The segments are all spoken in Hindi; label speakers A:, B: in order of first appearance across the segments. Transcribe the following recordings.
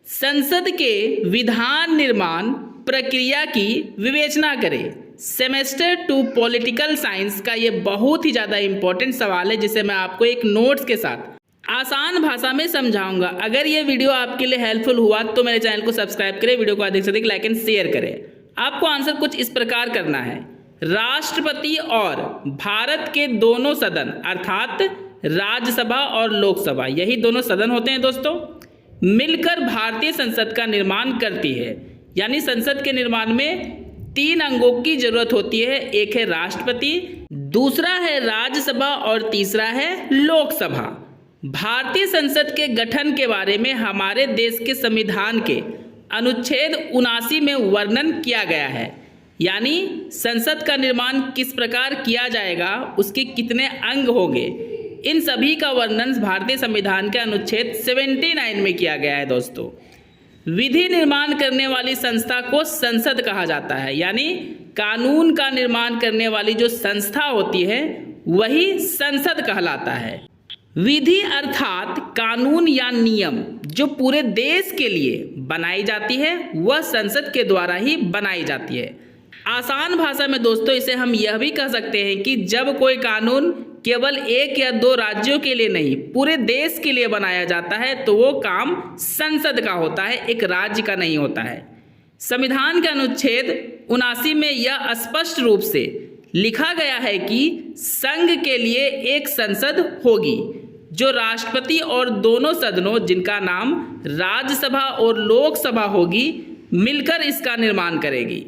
A: संसद के विधान निर्माण प्रक्रिया की विवेचना करें। सेमेस्टर 2 पॉलिटिकल साइंस का ये बहुत ही ज़्यादा इम्पोर्टेंट सवाल है, जिसे मैं आपको एक नोट्स के साथ आसान भाषा में समझाऊंगा। अगर ये वीडियो आपके लिए हेल्पफुल हुआ तो मेरे चैनल को सब्सक्राइब करें, वीडियो को अधिक से अधिक लाइक एंड शेयर करें। आपको आंसर कुछ इस प्रकार करना है। राष्ट्रपति और भारत के दोनों सदन अर्थात राज्यसभा और लोकसभा, यही दोनों सदन होते हैं दोस्तों, मिलकर भारतीय संसद का निर्माण करती है। यानी संसद के निर्माण में 3 अंगों की जरूरत होती है। एक है राष्ट्रपति, दूसरा है राज्यसभा और तीसरा है लोकसभा। भारतीय संसद के गठन के बारे में हमारे देश के संविधान के अनुच्छेद 79 में वर्णन किया गया है। यानी संसद का निर्माण किस प्रकार किया जाएगा, उसके कितने अंग होंगे, इन सभी का वर्णन भारतीय संविधान के अनुच्छेद 79 में किया गया है दोस्तों। विधि निर्माण करने वाली संस्था को संसद कहा जाता है। यानी कानून का निर्माण करने वाली जो संस्था होती है वही संसद कहलाता है। विधि अर्थात कानून या नियम जो पूरे देश के लिए बनाई जाती है वह संसद के द्वारा ही बनाई जाती है। आसान भाषा में दोस्तों इसे हम यह भी कह सकते हैं कि जब कोई कानून केवल 1 या 2 राज्यों के लिए नहीं पूरे देश के लिए बनाया जाता है तो वो काम संसद का होता है, एक राज्य का नहीं होता है। संविधान के अनुच्छेद 79 में यह स्पष्ट रूप से लिखा गया है कि संघ के लिए एक संसद होगी जो राष्ट्रपति और दोनों सदनों जिनका नाम राज्यसभा और लोकसभा होगी मिलकर इसका निर्माण करेगी।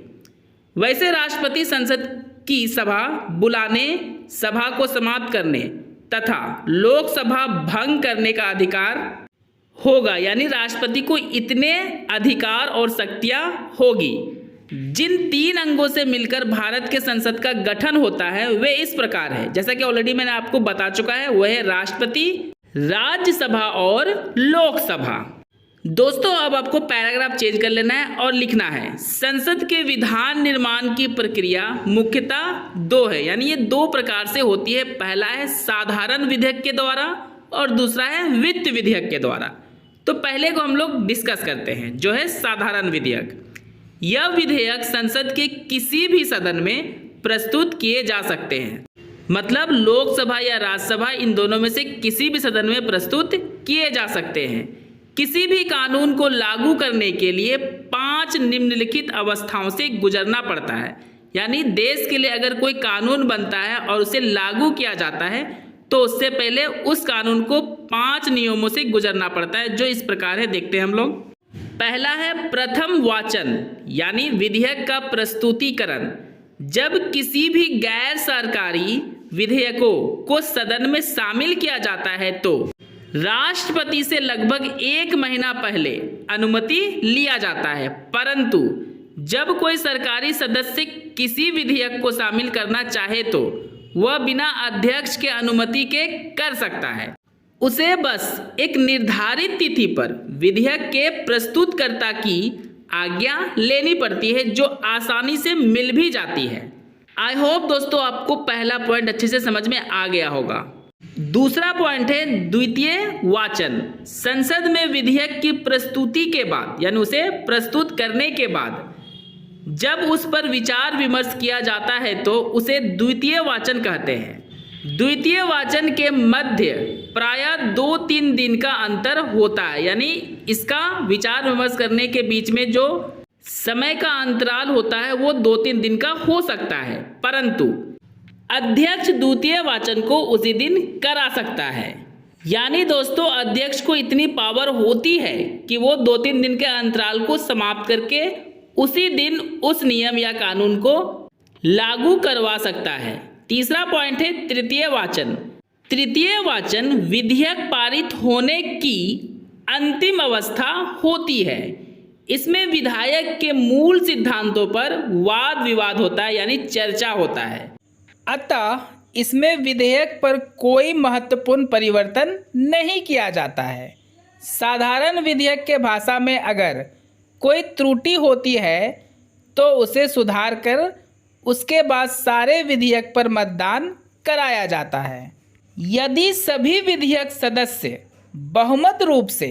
A: वैसे राष्ट्रपति संसद की सभा बुलाने, सभा को समाप्त करने तथा लोकसभा भंग करने का अधिकार होगा। यानी राष्ट्रपति को इतने अधिकार और शक्तियां होगी। जिन 3 अंगों से मिलकर भारत के संसद का गठन होता है वे इस प्रकार है, जैसा कि ऑलरेडी मैंने आपको बता चुका है, वह है राष्ट्रपति, राज्यसभा और लोकसभा। दोस्तों अब आपको पैराग्राफ चेंज कर लेना है और लिखना है संसद के विधान निर्माण की प्रक्रिया मुख्यतः 2 है। यानी ये 2 प्रकार से होती है। पहला है साधारण विधेयक के द्वारा और दूसरा है वित्त विधेयक के द्वारा। तो पहले को हम लोग डिस्कस करते हैं जो है साधारण विधेयक। यह विधेयक संसद के किसी भी सदन में प्रस्तुत किए जा सकते हैं। मतलब लोकसभा या राज्यसभा इन दोनों में से किसी भी सदन में प्रस्तुत किए जा सकते हैं। किसी भी कानून को लागू करने के लिए 5 निम्नलिखित अवस्थाओं से गुजरना पड़ता है। यानी देश के लिए अगर कोई कानून बनता है और उसे लागू किया जाता है तो उससे पहले उस कानून को 5 नियमों से गुजरना पड़ता है, जो इस प्रकार है, देखते हैं हम लोग। पहला है प्रथम वाचन, यानी विधेयक का प्रस्तुतिकरण। जब किसी भी गैर सरकारी विधेयकों को सदन में शामिल किया जाता है तो राष्ट्रपति से लगभग 1 महीना पहले अनुमति लिया जाता है, परंतु जब कोई सरकारी सदस्य किसी विधेयक को शामिल करना चाहे तो वह बिना अध्यक्ष के अनुमति के कर सकता है। उसे बस एक निर्धारित तिथि पर विधेयक के प्रस्तुतकर्ता की आज्ञा लेनी पड़ती है, जो आसानी से मिल भी जाती है। आई होप दोस्तों आपको पहला पॉइंट अच्छे से समझ में आ गया होगा। दूसरा पॉइंट है द्वितीय वाचन। संसद में विधेयक की प्रस्तुति के बाद यानी उसे प्रस्तुत करने के बाद जब उस पर विचार विमर्श किया जाता है तो उसे द्वितीय वाचन कहते हैं। द्वितीय वाचन के मध्य प्रायः 2-3 दिन का अंतर होता है। यानी इसका विचार विमर्श करने के बीच में जो समय का अंतराल होता है वो 2-3 दिन का हो सकता है, परंतु अध्यक्ष द्वितीय वाचन को उसी दिन करा सकता है। यानी दोस्तों अध्यक्ष को इतनी पावर होती है कि वो 2-3 दिन के अंतराल को समाप्त करके उसी दिन उस नियम या कानून को लागू करवा सकता है। तीसरा पॉइंट है तृतीय वाचन। तृतीय वाचन विधेयक पारित होने की अंतिम अवस्था होती है। इसमें विधायक के मूल सिद्धांतों पर वाद विवाद होता है, यानी चर्चा होता है। अतः इसमें विधेयक पर कोई महत्वपूर्ण परिवर्तन नहीं किया जाता है। साधारण विधेयक के भाषा में अगर कोई त्रुटि होती है तो उसे सुधार कर उसके बाद सारे विधेयक पर मतदान कराया जाता है। यदि सभी विधेयक सदस्य बहुमत रूप से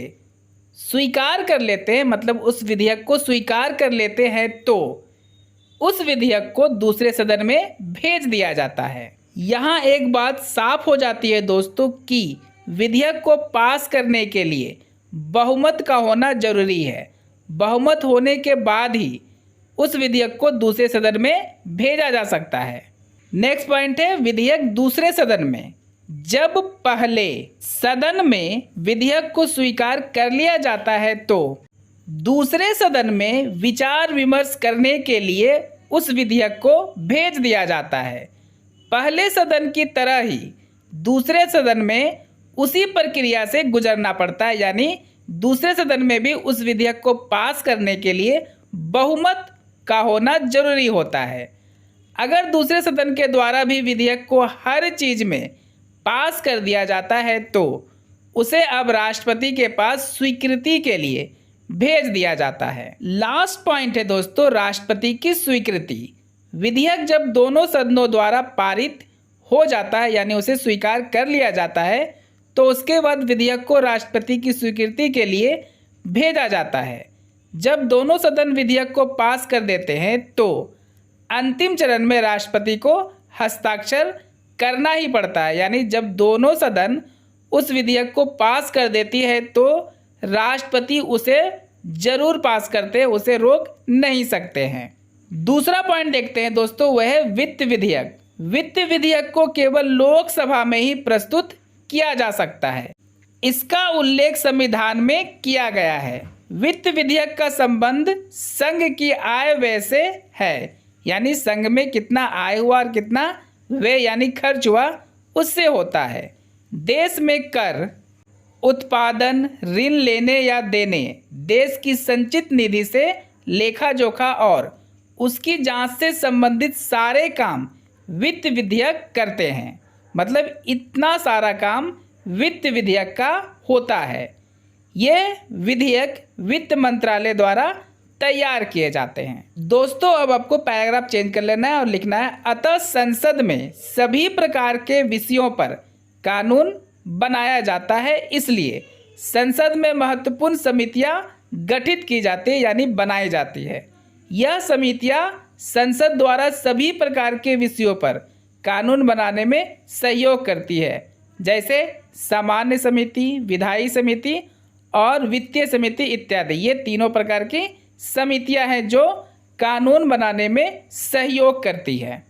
A: स्वीकार कर लेते हैं, मतलब उस विधेयक को स्वीकार कर लेते हैं, तो उस विधेयक को दूसरे सदन में भेज दिया जाता है। यहाँ एक बात साफ हो जाती है दोस्तों कि विधेयक को पास करने के लिए बहुमत का होना जरूरी है। बहुमत होने के बाद ही उस विधेयक को दूसरे सदन में भेजा जा सकता है। नेक्स्ट पॉइंट है विधेयक दूसरे सदन में। जब पहले सदन में विधेयक को स्वीकार कर लिया जाता है तो दूसरे सदन में विचार विमर्श करने के लिए उस विधेयक को भेज दिया जाता है। पहले सदन की तरह ही दूसरे सदन में उसी प्रक्रिया से गुजरना पड़ता है, यानी दूसरे सदन में भी उस विधेयक को पास करने के लिए बहुमत का होना जरूरी होता है। अगर दूसरे सदन के द्वारा भी विधेयक को हर चीज़ में पास कर दिया जाता है तो उसे अब राष्ट्रपति के पास स्वीकृति के लिए भेज दिया जाता है। लास्ट पॉइंट है दोस्तों राष्ट्रपति की स्वीकृति। विधेयक जब दोनों सदनों द्वारा पारित हो जाता है, यानी उसे स्वीकार कर लिया जाता है, तो उसके बाद विधेयक को राष्ट्रपति की स्वीकृति के लिए भेजा जाता है। जब दोनों सदन विधेयक को पास कर देते हैं तो अंतिम चरण में राष्ट्रपति को हस्ताक्षर करना ही पड़ता है, यानी जब दोनों सदन उस विधेयक को पास कर देती है तो राष्ट्रपति उसे जरूर पास करते हैं, उसे रोक नहीं सकते हैं। दूसरा पॉइंट देखते हैं दोस्तों, वह है वित्त विधेयक। वित्त विधेयक को केवल लोकसभा में ही प्रस्तुत किया जा सकता है। इसका उल्लेख संविधान में किया गया है। वित्त विधेयक का संबंध संघ की आय व्यय से है, यानी संघ में कितना आय हुआ और कितना व्यय यानी खर्च हुआ उससे होता है। देश में कर, उत्पादन, ऋण लेने या देने, देश की संचित निधि से लेखा जोखा और उसकी जांच से संबंधित सारे काम वित्त विधेयक करते हैं। मतलब इतना सारा काम वित्त विधेयक का होता है। ये विधेयक वित्त मंत्रालय द्वारा तैयार किए जाते हैं। दोस्तों अब आपको पैराग्राफ चेंज कर लेना है और लिखना है, अतः संसद में सभी प्रकार के विषयों पर कानून बनाया जाता है, इसलिए संसद में महत्वपूर्ण समितियां गठित की जाती है, यानी बनाई जाती है। यह समितियां संसद द्वारा सभी प्रकार के विषयों पर कानून बनाने में सहयोग करती है, जैसे सामान्य समिति, विधायी समिति और वित्तीय समिति इत्यादि। ये तीनों प्रकार की समितियां हैं जो कानून बनाने में सहयोग करती है।